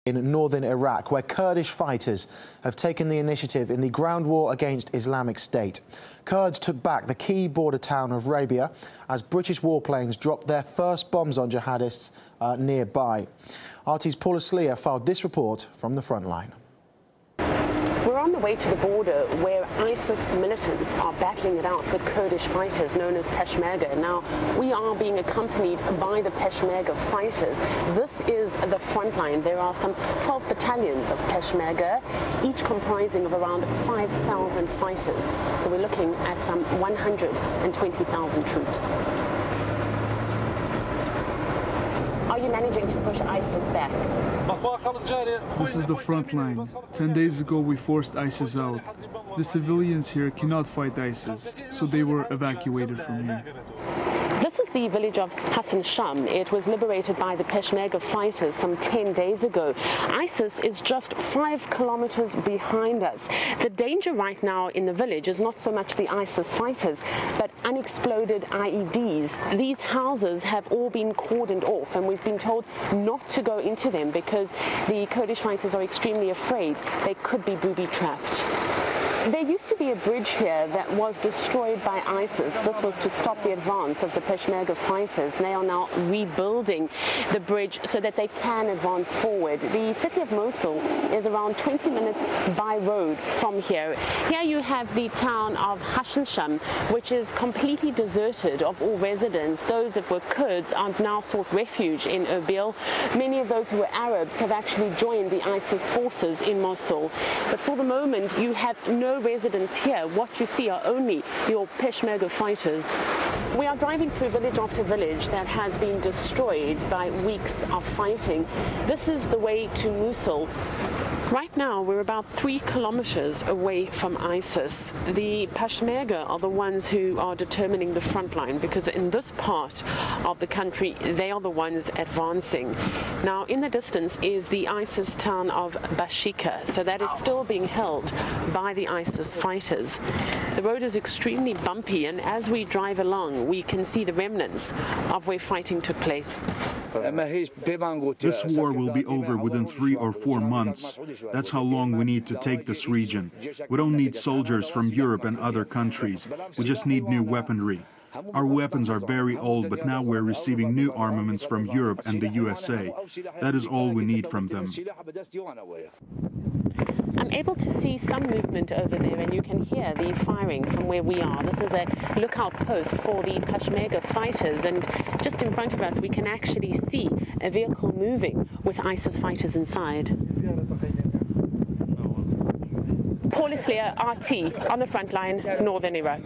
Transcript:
In northern Iraq, where Kurdish fighters have taken the initiative in the ground war against Islamic State. Kurds took back the key border town of Rabia as British warplanes dropped their first bombs on jihadists nearby. RT's Paula Sleer filed this report from the front line. We're on the way to the border where ISIS militants are battling it out with Kurdish fighters known as Peshmerga. Now, we are being accompanied by the Peshmerga fighters. This is the front line. There are some 12 battalions of Peshmerga, each comprising of around 5,000 fighters. So we're looking at some 120,000 troops. Are you managing to push ISIS back? This is the front line. 10 days ago we forced ISIS out. The civilians here cannot fight ISIS, so they were evacuated from here. This is the village of Hassan Sham. It was liberated by the Peshmerga fighters some 10 days ago. ISIS is just 5 kilometers behind us. The danger right now in the village is not so much the ISIS fighters, but unexploded IEDs. These houses have all been cordoned off, and we've been told not to go into them because the Kurdish fighters are extremely afraid they could be booby-trapped. There used to be a bridge here that was destroyed by ISIS. This was to stop the advance of the Peshmerga fighters. They are now rebuilding the bridge so that they can advance forward. The city of Mosul is around 20 minutes by road from here. Here you have the town of Hassan Sham, which is completely deserted of all residents. Those that were Kurds have now sought refuge in Erbil. Many of those who were Arabs have actually joined the ISIS forces in Mosul. But for the moment, you have no residents here. What you see are only your Peshmerga fighters. We are driving through village after village that has been destroyed by weeks of fighting. This is the way to Mosul. Right now, we're about 3 kilometers away from ISIS. The Peshmerga are the ones who are determining the front line, because in this part of the country, they are the ones advancing. Now, in the distance is the ISIS town of Bashika, so that is still being held by the ISIS fighters. The road is extremely bumpy, and as we drive along, we can see the remnants of where fighting took place. This war will be over within 3 or 4 months. That's how long we need to take this region. We don't need soldiers from Europe and other countries. We just need new weaponry. Our weapons are very old, but now we're receiving new armaments from Europe and the USA. That is all we need from them. I'm able to see some movement over there, and you can hear the firing from where we are. This is a lookout post for the Peshmerga fighters, and just in front of us we can actually see a vehicle moving with ISIS fighters inside. Paula Sleer, RT, on the front line, northern Iraq.